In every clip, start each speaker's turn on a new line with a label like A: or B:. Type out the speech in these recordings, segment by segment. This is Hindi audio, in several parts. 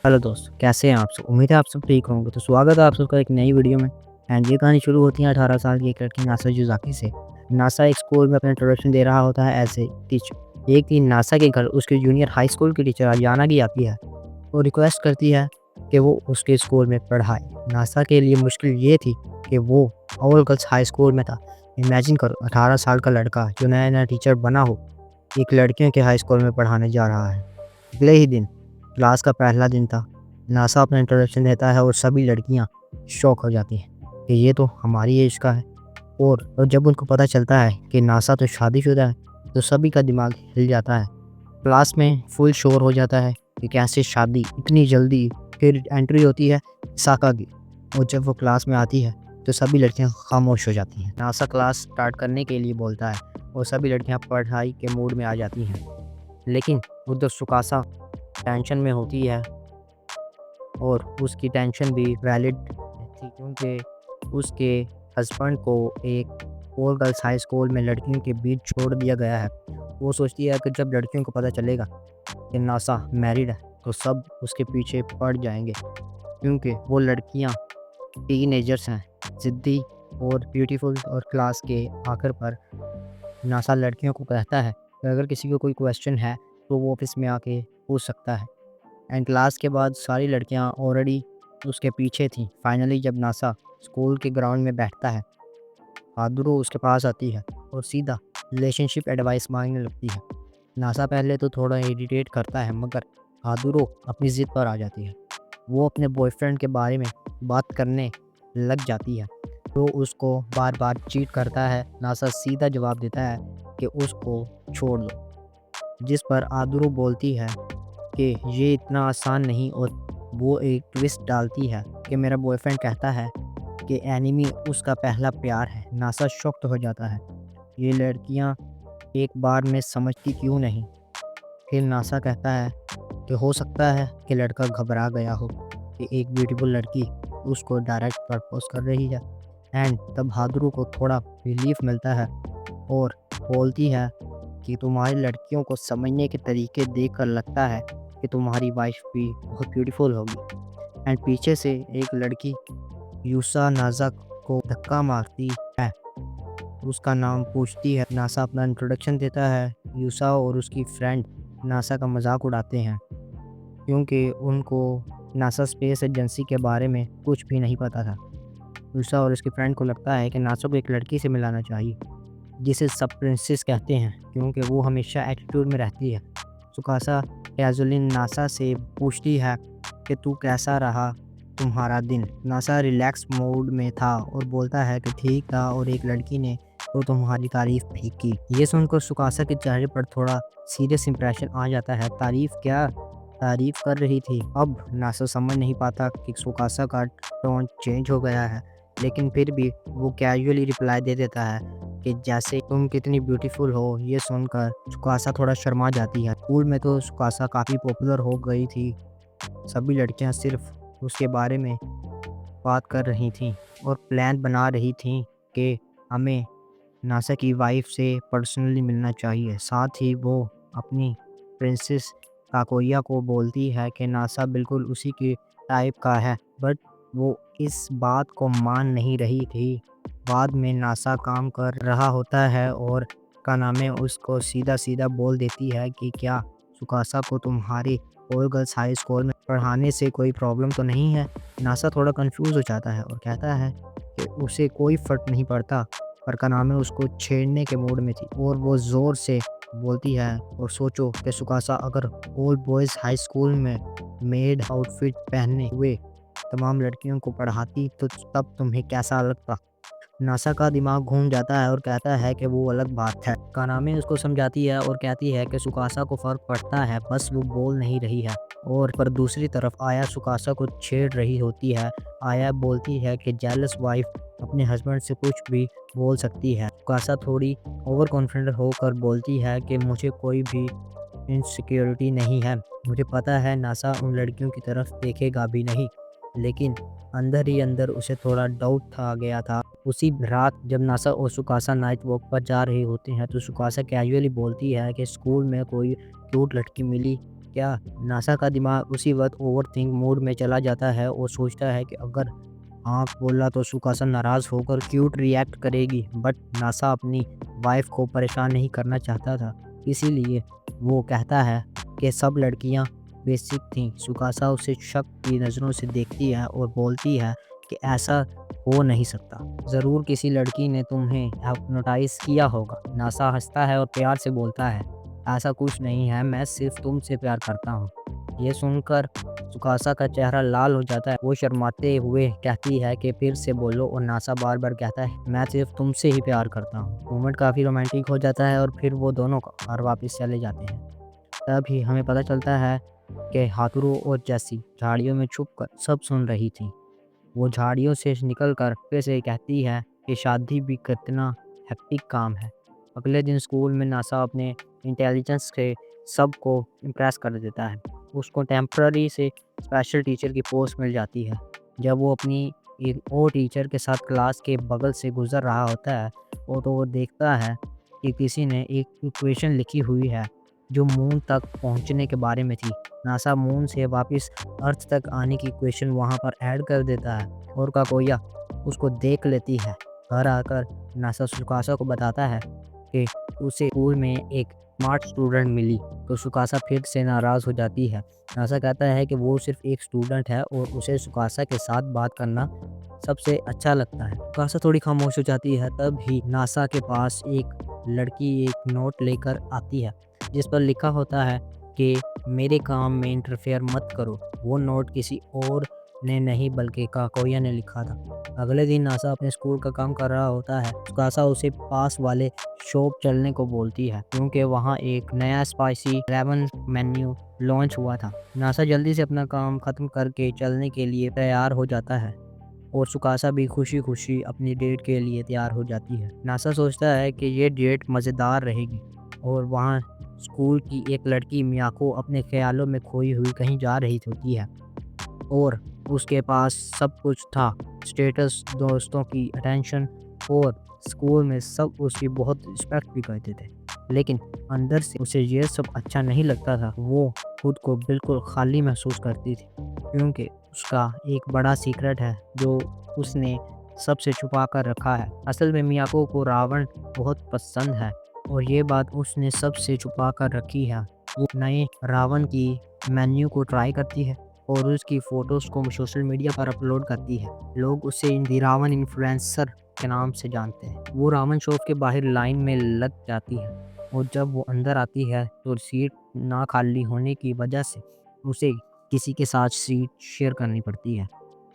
A: हेलो दोस्त, कैसे हैं आप सब? उम्मीद है आप सब ठीक होंगे। तो स्वागत है आप सबका एक नई वीडियो में। एंड ये कहानी शुरू होती है 18 साल की एक लड़की नासा युज़ाकी से। नासा एक स्कूल में अपना इंट्रोडक्शन दे रहा होता है एज़ ए टीचर। एक दिन नासा के घर उसके जूनियर हाई स्कूल की टीचर अरियाना की आती है। वो रिक्वेस्ट करती है कि वो उसके स्कूल में पढ़ाए। नासा के लिए मुश्किल ये थी कि वो ऑल गर्ल्स हाई स्कूल में था। इमेजिन करो 18 साल का लड़का जो नया-नया टीचर बना हो, एक लड़कियों के हाई स्कूल में पढ़ाने जा रहा है। अगले ही दिन क्लास का पहला दिन था। नासा अपना इंट्रोडक्शन देता है और सभी लड़कियां शॉक हो जाती हैं कि ये तो हमारी एज का है। और जब उनको पता चलता है कि नासा तो शादीशुदा है, तो सभी का दिमाग हिल जाता है। क्लास में फुल शोर हो जाता है कि कैसे शादी इतनी जल्दी। फिर एंट्री होती है साका की, और जब वो क्लास में आती है तो सभी लड़कियां खामोश हो जाती हैं। नासा क्लास स्टार्ट करने के लिए बोलता है और सभी लड़कियां पढ़ाई के मूड में आ जाती हैं। लेकिन उधर सुकासा टेंशन में होती है, और उसकी टेंशन भी वैलिड थी क्योंकि उसके हस्बैंड को एक और गर्ल्स हाई स्कूल में लड़कियों के बीच छोड़ दिया गया है। वो सोचती है कि जब लड़कियों को पता चलेगा कि नासा मैरिड है तो सब उसके पीछे पड़ जाएंगे, क्योंकि वो लड़कियां टीनेजर्स हैं, ज़िद्दी और ब्यूटीफुल। और क्लास के आखिर पर नासा लड़कियों को कहता है कि अगर किसी को कोई क्वेश्चन है तो वो ऑफिस में आके पूछ सकता है। एंड क्लास के बाद सारी लड़कियां ऑलरेडी उसके पीछे थीं। फाइनली जब नासा स्कूल के ग्राउंड में बैठता है, हादुरो उसके पास आती है और सीधा रिलेशनशिप एडवाइस मांगने लगती है। नासा पहले तो थोड़ा इरिटेट करता है, मगर हादुरो अपनी ज़िद पर आ जाती है। वो अपने बॉयफ्रेंड के बारे में बात करने लग जाती है, तो उसको बार बार चीट करता है। नासा सीधा जवाब देता है कि उसको छोड़ दो, जिस पर आदुरो बोलती है कि ये इतना आसान नहीं, और वो एक ट्विस्ट डालती है कि मेरा बॉयफ्रेंड कहता है कि एनिमी उसका पहला प्यार है। नासा शॉक्ड हो जाता है। ये लड़कियां एक बार में समझती क्यों नहीं। फिर नासा कहता है कि हो सकता है कि लड़का घबरा गया हो कि एक ब्यूटीफुल लड़की उसको डायरेक्ट प्रपोज कर रही है। एंड तब हादुरू को थोड़ा रिलीफ मिलता है और बोलती है कि तुम्हारी लड़कियों को समझने के तरीके देखकर लगता है कि तुम्हारी वाइफ भी बहुत ब्यूटीफुल होगी। एंड पीछे से एक लड़की यूसा नाजा को धक्का मारती है, उसका नाम पूछती है। नासा अपना इंट्रोडक्शन देता है। यूसा और उसकी फ्रेंड नासा का मजाक उड़ाते हैं क्योंकि उनको नासा स्पेस एजेंसी के बारे में कुछ भी नहीं पता था। यूसा और उसकी फ्रेंड को लगता है कि नासा को एक लड़की से मिलाना चाहिए जिसे सब प्रिंसेस कहते हैं, क्योंकि वो हमेशा एटीट्यूड में रहती है। सुकासा कैजुअली नासा से पूछती है कि तू कैसा रहा तुम्हारा दिन। नासा रिलैक्स मोड में था और बोलता है कि ठीक था, और एक लड़की ने तो तुम्हारी तारीफ भी की। ये सुनकर सुकासा के चेहरे पर थोड़ा सीरियस इंप्रेशन आ जाता है। तारीफ क्या तारीफ कर रही थी? अब नासा समझ नहीं पाता कि सुकासा का टोन चेंज हो गया है, लेकिन फिर भी वो कैजुअली रिप्लाई दे देता है कि जैसे तुम कितनी ब्यूटीफुल हो। ये सुनकर सुकासा थोड़ा शर्मा जाती है। स्कूल में तो सुकासा काफ़ी पॉपुलर हो गई थी। सभी लड़कियां सिर्फ उसके बारे में बात कर रही थीं और प्लान बना रही थीं कि हमें नासा की वाइफ से पर्सनली मिलना चाहिए। साथ ही वो अपनी प्रिंसेस काकोया को बोलती है कि नासा बिल्कुल उसी की टाइप का है, बट वो इस बात को मान नहीं रही थी। बाद में नासा काम कर रहा होता है और कानामे उसको सीधा-सीधा बोल देती है कि क्या सुकासा को तुम्हारे ऑल गर्ल्स हाई स्कूल में पढ़ाने से कोई प्रॉब्लम तो नहीं है? नासा थोड़ा कंफ्यूज हो जाता है और कहता है कि उसे कोई फ़र्क नहीं पड़ता, पर कानामे उसको छेड़ने के मूड में थी और वो ज़ोर से बोलती है। और सोचो कि सुकासा अगर ऑल बॉयज़ हाई स्कूल में मेड आउटफिट पहने हुए तमाम लड़कियों को पढ़ाती तो तब तुम्हें कैसा लगता? नासा का दिमाग घूम जाता है और कहता है कि वो अलग बात है। कानामे उसको समझाती है और कहती है कि सुकासा को फ़र्क पड़ता है, बस वो बोल नहीं रही है। और पर दूसरी तरफ आया सुकासा को छेड़ रही होती है। आया बोलती है कि जेलस वाइफ अपने हस्बैंड से कुछ भी बोल सकती है। सुकासा थोड़ी ओवर कॉन्फिडेंट होकर बोलती है कि मुझे कोई भी इनसिक्योरिटी नहीं है। मुझे पता है नासा उन लड़कियों की तरफ देखेगा भी नहीं, लेकिन अंदर ही अंदर उसे थोड़ा डाउट था गया था। उसी रात जब नासा और सुकासा नाइट वॉक पर जा रहे होते हैं तो सुकासा कैजुअली बोलती है कि स्कूल में कोई क्यूट लड़की मिली क्या नासा का दिमाग उसी वक्त ओवरथिंक मोड में चला जाता है और सोचता है कि अगर हाँ बोला तो सुकासा नाराज़ होकर क्यूट रिएक्ट करेगी, बट नासा अपनी वाइफ को परेशान नहीं करना चाहता था, इसीलिए वो कहता है कि सब लड़कियां बेसिक थीं। सुकासा उसे शक की नज़रों से देखती है और बोलती है कि ऐसा हो नहीं सकता, ज़रूर किसी लड़की ने तुम्हें हिप्नोटाइज किया होगा। नासा हंसता है और प्यार से बोलता है, ऐसा कुछ नहीं है, मैं सिर्फ तुमसे प्यार करता हूँ। ये सुनकर सुकासा का चेहरा लाल हो जाता है। वो शर्माते हुए कहती है कि फिर से बोलो, और नासा बार-बार कहता है, मैं सिर्फ तुमसे ही प्यार करता हूँ। मोमेंट काफ़ी रोमांटिक हो जाता है और फिर वो दोनों घर वापस चले जाते हैं। तभी हमें पता चलता है कि हाथुरू और जैसी झाड़ियों में छुपकर सब सुन रही थी। वो झाड़ियों से निकलकर फिर से कहती है कि शादी भी कितना हेक्टिक काम है। अगले दिन स्कूल में नासा अपने इंटेलिजेंस से सबको इम्प्रेस कर देता है। उसको टेम्पररी से स्पेशल टीचर की पोस्ट मिल जाती है। जब वो अपनी एक और टीचर के साथ क्लास के बगल से गुजर रहा होता है और तो वो देखता है कि किसी ने एक इक्वेशन लिखी हुई है जो मून तक पहुंचने के बारे में थी। नासा मून से वापस अर्थ तक आने की इक्वेशन वहां पर ऐड कर देता है और काकोया उसको देख लेती है। घर आकर नासा सुकासा को बताता है कि उसे स्कूल में एक स्मार्ट स्टूडेंट मिली, तो सुकासा फिर से नाराज़ हो जाती है। नासा कहता है कि वो सिर्फ एक स्टूडेंट है और उसे सुकासा के साथ बात करना सबसे अच्छा लगता है। सुकासा थोड़ी खामोश हो जाती है, तब ही नासा के पास एक लड़की एक नोट लेकर आती है जिस पर लिखा होता है कि मेरे काम में इंटरफेयर मत करो। वो नोट किसी और ने नहीं बल्कि काकोया ने लिखा था। अगले दिन नासा अपने स्कूल का काम कर रहा होता है। सुकासा उसे पास वाले शॉप चलने को बोलती है क्योंकि वहाँ एक नया स्पाइसी रेमन मेन्यू लॉन्च हुआ था। नासा जल्दी से अपना काम खत्म करके चलने के लिए तैयार हो जाता है और सुकासा भी खुशी खुशी अपनी डेट के लिए तैयार हो जाती है। नासा सोचता है कि ये डेट मज़ेदार रहेगी और वहाँ स्कूल की एक लड़की मियाको अपने ख्यालों में खोई हुई कहीं जा रही होती है और उसके पास सब कुछ था, स्टेटस, दोस्तों की अटेंशन, और स्कूल में सब उसकी बहुत रिस्पेक्ट भी करते थे। लेकिन अंदर से उसे ये सब अच्छा नहीं लगता था। वो खुद को बिल्कुल खाली महसूस करती थी क्योंकि उसका एक बड़ा सीक्रेट है जो उसने सबसे छुपा कर रखा है। असल में मियाको को रावण बहुत पसंद है और ये बात उसने सबसे छुपा कर रखी है। वो नए रावण की मेन्यू को ट्राई करती है और उसकी फ़ोटोज़ को सोशल मीडिया पर अपलोड करती है। लोग उसे दी रावण इन्फ्लुएंसर के नाम से जानते हैं। वो रावण शॉप के बाहर लाइन में लग जाती है और जब वो अंदर आती है तो सीट ना खाली होने की वजह से उसे किसी के साथ सीट शेयर करनी पड़ती है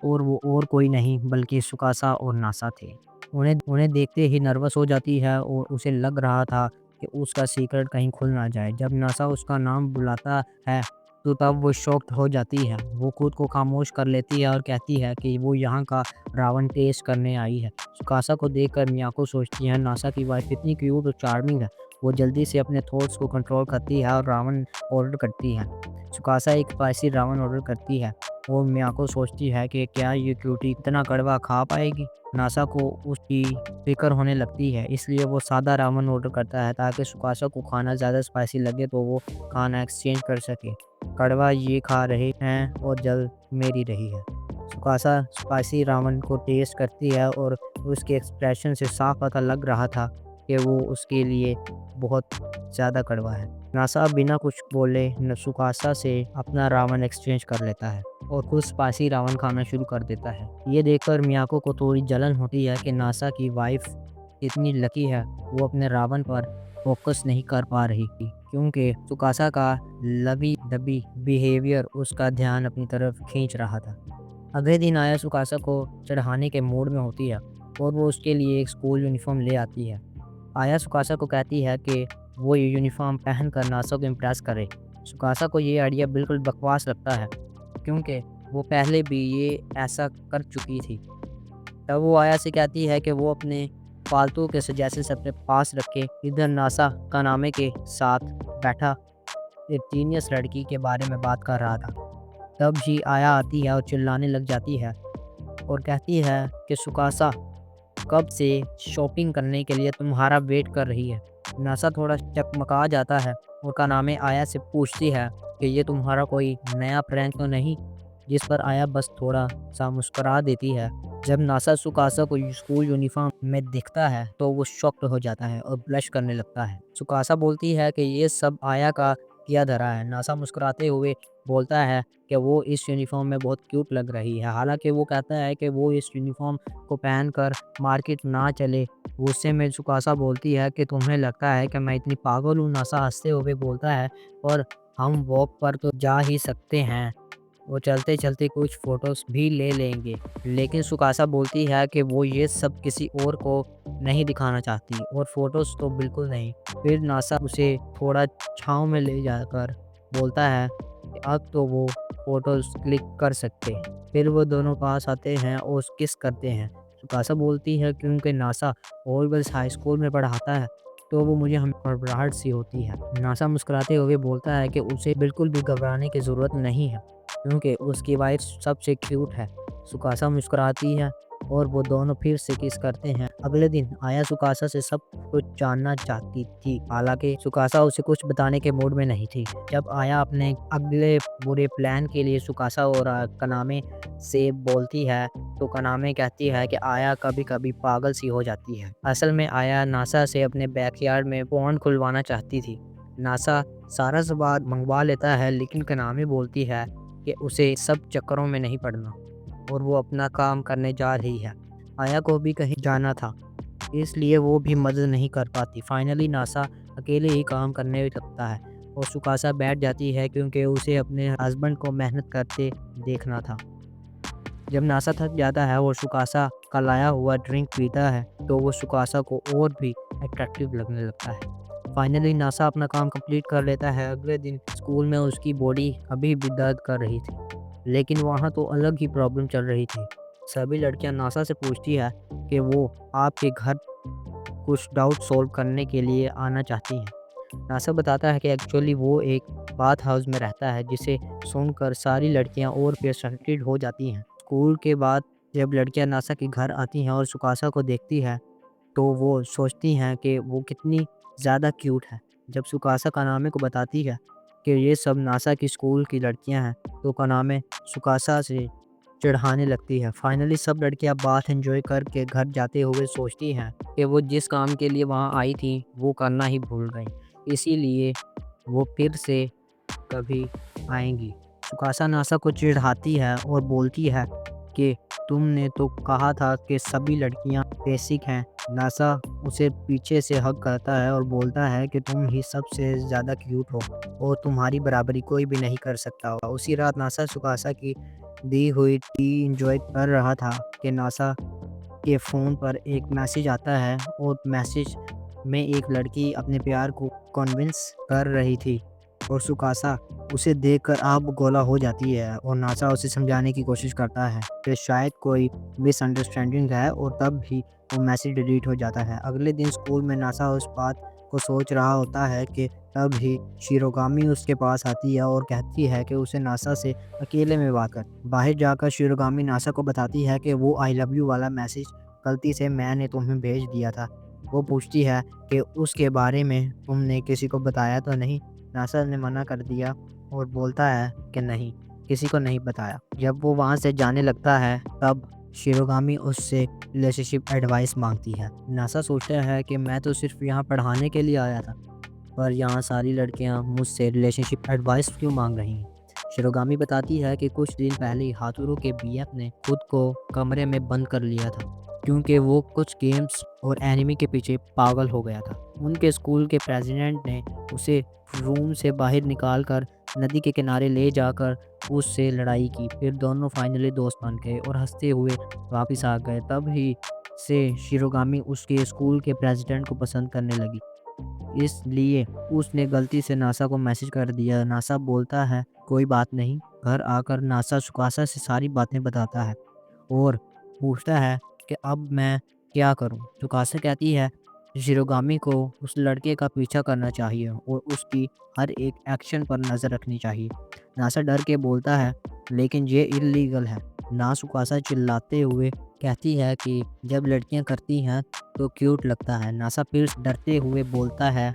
A: और वो और कोई नहीं बल्कि सुकासा और नासा थे। उन्हें उन्हें देखते ही नर्वस हो जाती है और उसे लग रहा था कि उसका सीक्रेट कहीं खुल ना जाए। जब नासा उसका नाम बुलाता है तो तब वो शॉक्ड हो जाती है। वो खुद को खामोश कर लेती है और कहती है कि वो यहाँ का रावण टेस्ट करने आई है। सुकासा को देखकर मियाको सोचती है, नासा की वाइफ इतनी क्यूट और चार्मिंग है। वो जल्दी से अपने थॉट्स को कंट्रोल करती है और रावण ऑर्डर करती है। सुकासा एक स्पाइसी रावण ऑर्डर करती है और मियाको सोचती है कि क्या ये क्यूटी इतना कड़वा खा पाएगी। नासा को उसकी फिक्र होने लगती है, इसलिए वो सादा रावण ऑर्डर करता है ताकि सुकासा को खाना ज़्यादा स्पाइसी लगे तो वो खाना एक्सचेंज कर सके। कड़वा ये खा रहे हैं और जल मेरी रही है। सुकासा स्पाइसी रावण को टेस्ट करती है और उसके एक्सप्रेशन से साफ पता लग रहा था कि वो उसके लिए बहुत ज़्यादा कड़वा है। नासा बिना कुछ बोले सुकासा से अपना रावण एक्सचेंज कर लेता है और खुद स्पाइसी रावण खाना शुरू कर देता है। ये देखकर मियाको को थोड़ी जलन होती है कि नासा की वाइफ इतनी लकी है, वो अपने रावण पर फोकस नहीं कर पा रही थी क्योंकि सुकासा का लवी डबी बिहेवियर उसका ध्यान अपनी तरफ खींच रहा था। अगले दिन आया सुकासा को चढ़ाने के मूड में होती है और वो उसके लिए एक स्कूल यूनिफॉर्म ले आती है। आया सुकासा को कहती है कि वो ये यूनिफॉर्म पहन कर नासा को इम्प्रेस करे। सुकासा को ये आइडिया बिल्कुल बकवास लगता है क्योंकि वो पहले भी ये ऐसा कर चुकी थी। तब वो आया से कहती है कि वो अपने फालतू के सजेशंस अपने पास रखे। इधर नासा कानामे के साथ बैठा एक जीनियस लड़की के बारे में बात कर रहा था। तब ही आया आती है और चिल्लाने लग जाती है और कहती है कि सुकासा कब से शॉपिंग करने के लिए तुम्हारा वेट कर रही है। नासा थोड़ा चकमका जाता है और कानामे आया से पूछती है कि ये तुम्हारा कोई नया प्रैंक तो नहीं, जिस पर आया बस थोड़ा सा मुस्कुरा देती है। जब नासा सुकासा को स्कूल यूनिफॉर्म में दिखता है तो वो शॉक्ड हो जाता है और ब्लश करने लगता है। सुकासा बोलती है कि ये सब आया का किया धरा है। नासा मुस्कुराते हुए बोलता है कि वो इस यूनिफॉर्म में बहुत क्यूट लग रही है। हालांकि वो कहता है कि वो इस यूनिफॉर्म को पहनकर मार्केट ना चले। गुस्से में सुकासा बोलती है कि तुम्हें लगता है कि मैं इतनी पागल हूँ। नासा हंसते हुए बोलता है और हम वॉक पर तो जा ही सकते हैं, वो चलते-चलते कुछ फ़ोटोज़ भी ले लेंगे। लेकिन सुकासा बोलती है कि वो ये सब किसी और को नहीं दिखाना चाहती और फ़ोटोज़ तो बिल्कुल नहीं। फिर नासा उसे थोड़ा छाँव में ले जाकर बोलता है कि अब तो वो फ़ोटोज़ क्लिक कर सकते हैं। फिर वो दोनों पास आते हैं और किस करते हैं। सुकासा बोलती है क्योंकि नासा और गर्ल्स हाई स्कूल में पढ़ाता है, तो वो मुझे हम घबराहट सी होती है। नासा मुस्कुराते हुए बोलता है कि उसे बिल्कुल भी घबराने की ज़रूरत नहीं है, क्योंकि उसकी वाइफ सबसे क्यूट है। सुकासा मुस्कुराती है और वो दोनों फिर से किस करते हैं। अगले दिन आया सुकासा से सब कुछ जानना चाहती थी, हालांकि सुकासा उसे कुछ बताने के मूड में नहीं थी। जब आया अपने अगले बुरे प्लान के लिए सुकासा और कनामे से बोलती है, तो कनामे कहती है कि आया कभी-कभी पागल सी हो जाती है। असल में आया नासा से अपने बैकयार्ड में पॉन्ड खुलवाना चाहती थी। नासा सारा सवाल मंगवा लेता है, लेकिन कनामे बोलती है कि उसे सब चक्करों में नहीं पड़ना और वो अपना काम करने जा रही है। आया को भी कहीं जाना था, इसलिए वो भी मदद नहीं कर पाती। फाइनली नासा अकेले ही काम करने लगता है और सुकासा बैठ जाती है क्योंकि उसे अपने हस्बैंड को मेहनत करते देखना था। जब नासा थक जाता है और सुकासा का लाया हुआ ड्रिंक पीता है, तो वो सुकासा को और भी अट्रैक्टिव लगने लगता है। फाइनली नासा अपना काम कंप्लीट कर लेता है। अगले दिन स्कूल में उसकी बॉडी अभी भी दर्द कर रही थी, लेकिन वहाँ तो अलग ही प्रॉब्लम चल रही थी। सभी लड़कियाँ नासा से पूछती है कि वो आपके घर कुछ डाउट सॉल्व करने के लिए आना चाहती हैं। नासा बताता है कि एक्चुअली वो एक बाथ हाउस में रहता है, जिसे सुनकर सारी लड़कियाँ और भी एक्साइटेड हो जाती हैं। स्कूल के बाद जब लड़कियाँ नासा के घर आती हैं और सुकासा को देखती है, तो वो सोचती हैं कि वो कितनी ज़्यादा क्यूट है। जब सुकासा कानामे को बताती है कि ये सब नासा की स्कूल की लड़कियां हैं, तो कानामे सुकासा से चिढ़ाने लगती है। फाइनली सब लड़कियां बात एंजॉय करके घर जाते हुए सोचती हैं कि वो जिस काम के लिए वहाँ आई थी वो करना ही भूल गई, इसीलिए वो फिर से कभी आएँगी। सुकासा नासा को चिढ़ाती है और बोलती है कि तुमने तो कहा था कि सभी लड़कियां बेसिक हैं। नासा उसे पीछे से हग करता है और बोलता है कि तुम ही सबसे ज़्यादा क्यूट हो और तुम्हारी बराबरी कोई भी नहीं कर सकता। उसी रात नासा सुकासा की दी हुई टी एंजॉय कर रहा था कि नासा के फ़ोन पर एक मैसेज आता है और मैसेज में एक लड़की अपने प्यार को कन्विंस कर रही थी और सुकासा उसे देखकर आग गोला हो जाती है और नासा उसे समझाने की कोशिश करता है कि शायद कोई मिसअंडरस्टैंडिंग है और तब भी वो मैसेज डिलीट हो जाता है। अगले दिन स्कूल में नासा उस बात को सोच रहा होता है कि तब ही शिरोगामी उसके पास आती है और कहती है कि उसे नासा से अकेले में बात कर। बाहर जाकर शिरोगामी नासा को बताती है कि वो आई लव यू वाला मैसेज गलती से मैंने तुम्हें भेज दिया था। वो पूछती है कि उसके बारे में तुमने किसी को बताया तो नहीं। नासा ने मना कर दिया और बोलता है कि नहीं, किसी को नहीं बताया। जब वो वहाँ से जाने लगता है, तब शिरोगामी उससे रिलेशनशिप एडवाइस मांगती है। नासा सोचता है कि मैं तो सिर्फ यहाँ पढ़ाने के लिए आया था, पर यहाँ सारी लड़कियाँ मुझसे रिलेशनशिप एडवाइस क्यों मांग रही हैं। शिरोगामी बताती है कि कुछ दिन पहले हाथुरू के बीएफ ने खुद को कमरे में बंद कर लिया था, क्योंकि वो कुछ गेम्स और एनिमी के पीछे पागल हो गया था। उनके स्कूल के प्रेसिडेंट ने उसे रूम से बाहर निकालकर नदी के किनारे ले जाकर उससे लड़ाई की। फिर दोनों फाइनली दोस्त बन गए और हंसते हुए वापस आ गए। तब ही से शिरोगामी उसके स्कूल के प्रेसिडेंट को पसंद करने लगी, इसलिए उसने गलती से नासा को मैसेज कर दिया। नासा बोलता है कोई बात नहीं। घर आकर नासा सुकासा से सारी बातें बताता है और पूछता है कि अब मैं क्या करूं। सुकासा कहती है शिरोगामी को उस लड़के का पीछा करना चाहिए और उसकी हर एक एक्शन पर नज़र रखनी चाहिए। नासा डर के बोलता है लेकिन ये इल्लीगल है। ना सुकासा चिल्लाते हुए कहती है कि जब लड़कियां करती हैं तो क्यूट लगता है। नासा फिर डरते हुए बोलता है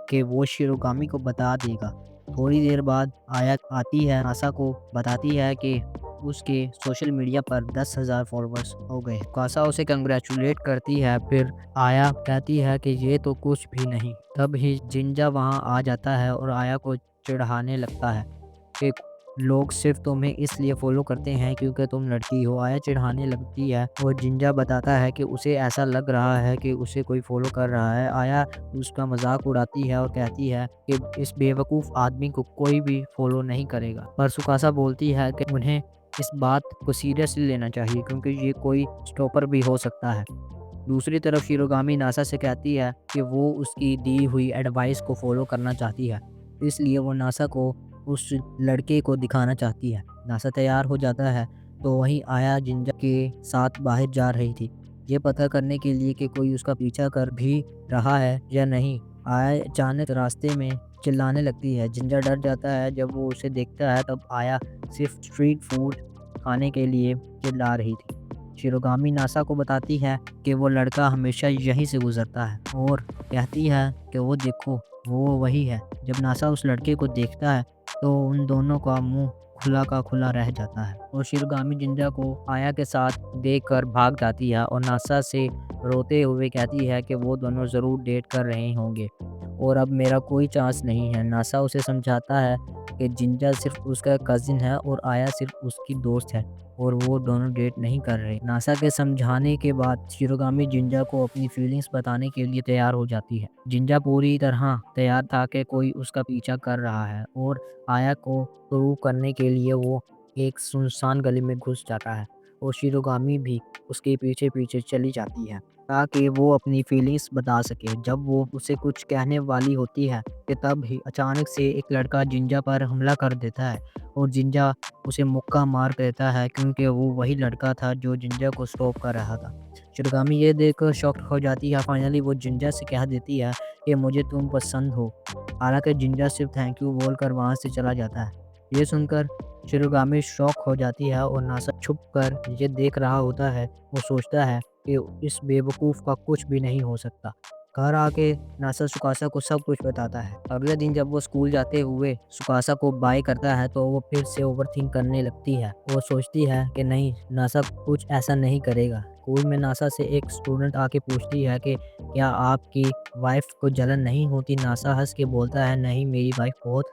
A: कि वो शिरोगामी को बता देगा थोड़ी देर बाद आया आती है, नासा को बताती है कि उसके सोशल मीडिया पर 10,000 फॉलोअर्स हो गए। कासा उसे कंग्रेचुलेट करती है, फिर आया कहती है कि ये तो कुछ भी नहीं। तब ही जिंजा वहाँ आ जाता है और आया को चिढ़ाने लगता है कि लोग सिर्फ तुम्हें इसलिए फॉलो करते हैं क्योंकि तुम लड़की हो। आया चिढ़ाने लगती है और जिंजा बताता है कि उसे ऐसा लग रहा है कि उसे कोई फॉलो कर रहा है। आया उसका मजाक उड़ाती है और कहती है कि इस बेवकूफ़ आदमी को कोई भी फॉलो नहीं करेगा। पर सुकासा बोलती है कि उन्हें इस बात को सीरियसली लेना चाहिए क्योंकि ये कोई स्टॉपर भी हो सकता है। दूसरी तरफ शिरोगामी नासा से कहती है कि वो उसकी दी हुई एडवाइस को फॉलो करना चाहती है, इसलिए वो नासा को उस लड़के को दिखाना चाहती है। नासा तैयार हो जाता है तो वहीं आया जिंजा के साथ बाहर जा रही थी, ये पता करने के लिए कि कोई उसका पीछा कर भी रहा है या नहीं। आया अचानक रास्ते में चिल्लाने लगती है। जिंजा डर जाता है जब वो उसे देखता है, तब आया सिर्फ स्ट्रीट फूड खाने के लिए चिल्ला रही थी। शिरोगामी नासा को बताती है कि वो लड़का हमेशा यहीं से गुजरता है और कहती है कि वो देखो वो वही है। जब नासा उस लड़के को देखता है तो उन दोनों का मुंह खुला का खुला रह जाता है और शिरोगामी जिंजा को आया के साथ देखकर भाग जाती है और नासा से रोते हुए कहती है कि वो दोनों ज़रूर डेट कर रहे होंगे और अब मेरा कोई चांस नहीं है। नासा उसे समझाता है कि जिंजा सिर्फ उसका कज़िन है और आया सिर्फ उसकी दोस्त है और वो दोनों डेट नहीं कर रहे। नासा के समझाने के बाद शिरोगामी जिंजा को अपनी फीलिंग्स बताने के लिए तैयार हो जाती है। जिंजा पूरी तरह तैयार था कि कोई उसका पीछा कर रहा है और आया को प्रूव करने के लिए वो एक सुनसान गली में घुस जाता है और शिरोगामी भी उसके पीछे पीछे चली जाती है ताकि वो अपनी फीलिंग्स बता सके। जब वो उसे कुछ कहने वाली होती है कि तब ही अचानक से एक लड़का जिंजा पर हमला कर देता है और जिंजा उसे मुक्का मार देता है क्योंकि वो वही लड़का था जो जिंजा को स्टॉप कर रहा था। शिरोगामी ये देखकर शॉक्ड हो जाती है। फाइनली वो जिंजा से कह देती है कि मुझे तुम पसंद हो। हालांकि जिंजा सिर्फ थैंक यू बोलकर वहाँ से चला जाता है। ये सुनकर शिरोगामी शॉक हो जाती है और नासा छुप कर ये देख रहा होता है। वो सोचता है कि इस बेवकूफ़ का कुछ भी नहीं हो सकता। घर आके नासा सुकासा को सब कुछ बताता है। अगले दिन जब वो स्कूल जाते हुए सुकासा को बाय करता है तो वो फिर से ओवरथिंक करने लगती है। वो सोचती है कि नहीं, नासा कुछ ऐसा नहीं करेगा। स्कूल में नासा से एक स्टूडेंट आके पूछती है कि क्या आपकी वाइफ को जलन नहीं होती। नासा हंस के बोलता है नहीं, मेरी वाइफ बहुत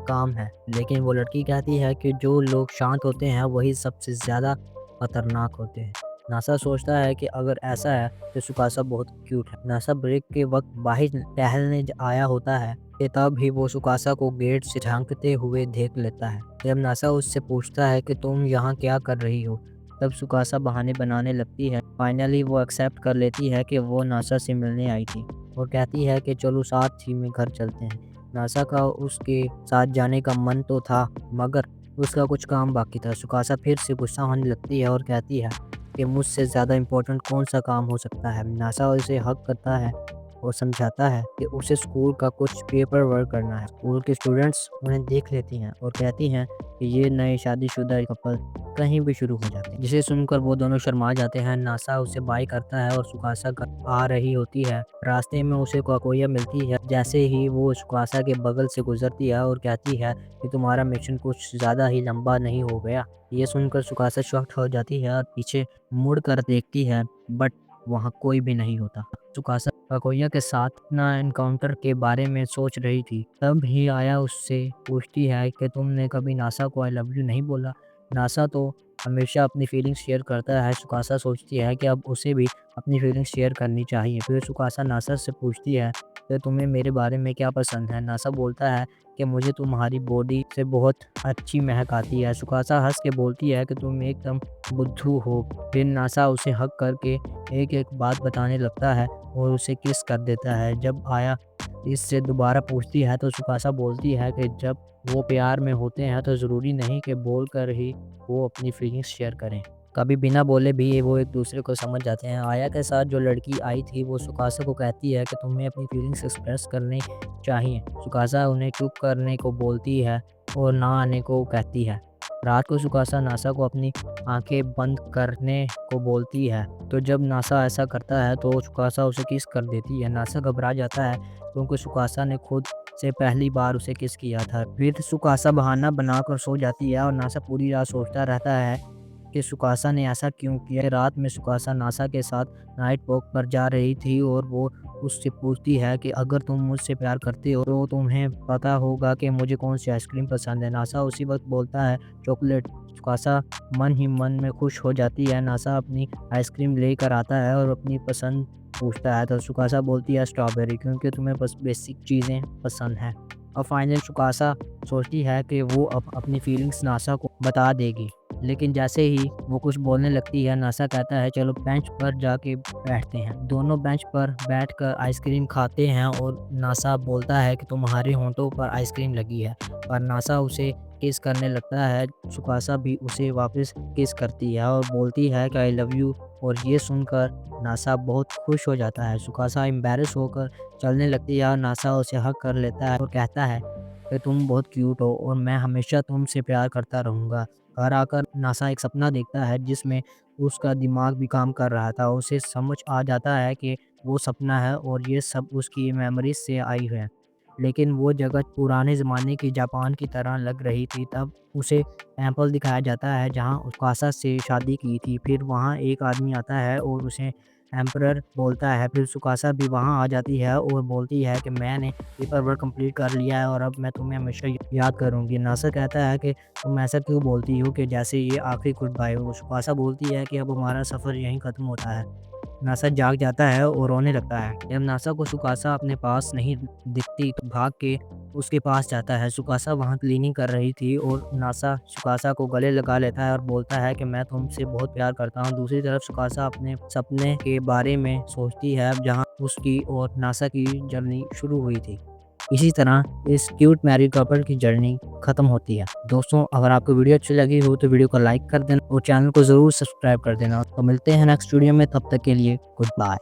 A: काम है। लेकिन वो लड़की कहती है कि जो लोग शांत होते हैं वही सबसे ज़्यादा खतरनाक होते हैं। नासा सोचता है कि अगर ऐसा है तो सुकासा बहुत क्यूट है। नासा ब्रेक के वक्त बाहर टहलने आया होता है कि तब ही वो सुकासा को गेट से झांकते हुए देख लेता है। जब नासा उससे पूछता है कि तुम यहाँ क्या कर रही हो, तब सुकासा बहाने बनाने लगती है। फाइनली वो एक्सेप्ट कर लेती है कि वो नासा से मिलने आई थी और कहती है कि चलो साथ ही में घर चलते हैं। नासा का उसके साथ जाने का मन तो था मगर उसका कुछ काम बाकी था। सुकासा फिर से गुस्सा होने लगती है और कहती है कि मुझसे ज़्यादा इम्पोर्टेंट कौन सा काम हो सकता है। नासा उसे हक करता है और समझाता है कि उसे स्कूल का कुछ पेपर वर्क करना है। स्कूल के स्टूडेंट्स उन्हें देख लेती हैं और कहती हैं कि ये नए शादीशुदा कपल कहीं भी शुरू हो जाते हैं, जिसे सुनकर वो दोनों शर्मा जाते हैं। नासा उसे बाय करता है और सुकासा घर आ रही होती है। रास्ते में उसे कोकोया मिलती है। जैसे ही वो सुकासा के बगल से गुजरती है और कहती है कि तुम्हारा मिशन कुछ ज़्यादा ही लंबा नहीं हो गया। ये सुनकर सुकासा शॉक्ड हो जाती है और पीछे मुड़ कर देखती है, बट वहाँ कोई भी नहीं होता। सुकासा काकोया के साथ अपना एनकाउंटर के बारे में सोच रही थी। तब ही आया उससे पूछती है कि तुमने कभी नासा को आई लव यू नहीं बोला। नासा तो हमेशा अपनी फीलिंग्स शेयर करता है। सुकासा सोचती है कि अब उसे भी अपनी फीलिंग्स शेयर करनी चाहिए। फिर सुकासा नासा से पूछती है कि तुम्हें मेरे बारे में क्या पसंद है। नासा बोलता है कि मुझे तुम्हारी बॉडी से बहुत अच्छी महक आती है। सुकासा हंस के बोलती है कि तुम एकदम बुद्धू हो। फिर नासा उसे हक करके एक एक बात बताने लगता है और उसे किस कर देता है। जब आया इससे दोबारा पूछती है तो सुकासा बोलती है कि जब वो प्यार में होते हैं तो ज़रूरी नहीं कि बोल कर ही वो अपनी फीलिंग्स शेयर करें, कभी बिना बोले भी वो एक दूसरे को समझ जाते हैं। आया के साथ जो लड़की आई थी वो सुकासा को कहती है कि तुम्हें अपनी फीलिंग्स एक्सप्रेस करनी चाहिए। सुकासा उन्हें चुप करने को बोलती है और ना आने को कहती है। रात को सुकासा नासा को अपनी आंखें बंद करने को बोलती है। तो जब नासा ऐसा करता है तो सुकासा उसे किस कर देती है। नासा घबरा जाता है क्योंकि सुकासा ने खुद से पहली बार उसे किस किया था। फिर सुकासा बहाना बनाकर सो जाती है और नासा पूरी रात सोचता रहता है कि सुकासा ने ऐसा क्यों किया। रात में सुकासा नासा के साथ नाइट वॉक पर जा रही थी और वो उससे पूछती है कि अगर तुम मुझसे प्यार करते हो तो तुम्हें पता होगा कि मुझे कौन सी आइसक्रीम पसंद है। नासा उसी वक्त बोलता है चॉकलेट। सुकासा मन ही मन में खुश हो जाती है। नासा अपनी आइसक्रीम लेकर आता है और अपनी पसंद पूछता है तो सुकासा बोलती है स्ट्रॉबेरी, क्योंकि तुम्हें बस बेसिक चीज़ें पसंद हैं। और फाइनल सुकासा सोचती है कि वो अब अपनी फीलिंग्स नासा को बता देगी, लेकिन जैसे ही वो कुछ बोलने लगती है नासा कहता है चलो बेंच पर जाके बैठते हैं। दोनों बेंच पर बैठकर आइसक्रीम खाते हैं और नासा बोलता है कि तुम्हारे होंठों पर आइसक्रीम लगी है, पर नासा उसे किस करने लगता है। सुकासा भी उसे वापस किस करती है और बोलती है कि आई लव यू, और ये सुनकर नासा बहुत खुश हो जाता है। सुकासा एम्बैरेस होकर चलने लगती है और नासा उसे हग कर लेता है और कहता है कि तुम बहुत क्यूट हो और मैं हमेशा तुमसे प्यार करता रहूँगा। घर आकर नासा एक सपना देखता है जिसमें उसका दिमाग भी काम कर रहा था। उसे समझ आ जाता है कि वो सपना है और ये सब उसकी मेमोरीज से आई है। लेकिन वो जगह पुराने ज़माने की जापान की तरह लग रही थी। तब उसे टेम्पल दिखाया जाता है जहाँ उकासा से शादी की थी। फिर वहाँ एक आदमी आता है और उसे एम्परर बोलता है। फिर सुकासा भी वहाँ आ जाती है और बोलती है कि मैंने पेपर वर्क कंप्लीट कर लिया है और अब मैं तुम्हें हमेशा याद करूँगी। नासा कहता है कि तुम ऐसा क्यों बोलती हो कि जैसे ये आखिरी गुड बाय हो। सुकासा बोलती है कि अब हमारा सफ़र यहीं ख़त्म होता है। नासा जाग जाता है और रोने लगता है। जब नासा को सुकासा अपने पास नहीं दिखती तो भाग के उसके पास जाता है। सुकासा वहाँ क्लीनिंग कर रही थी और नासा सुकासा को गले लगा लेता है और बोलता है कि मैं तुमसे बहुत प्यार करता हूँ। दूसरी तरफ सुकासा अपने सपने के बारे में सोचती है जहाँ उसकी और नासा की जर्नी शुरू हुई थी। इसी तरह इस क्यूट मैरिड कपल की जर्नी खत्म होती है। दोस्तों, अगर आपको वीडियो अच्छी लगी हो तो वीडियो को लाइक कर देना और चैनल को ज़रूर सब्सक्राइब कर देना। तो मिलते हैं नेक्स्ट वीडियो में, तब तक के लिए गुड बाय।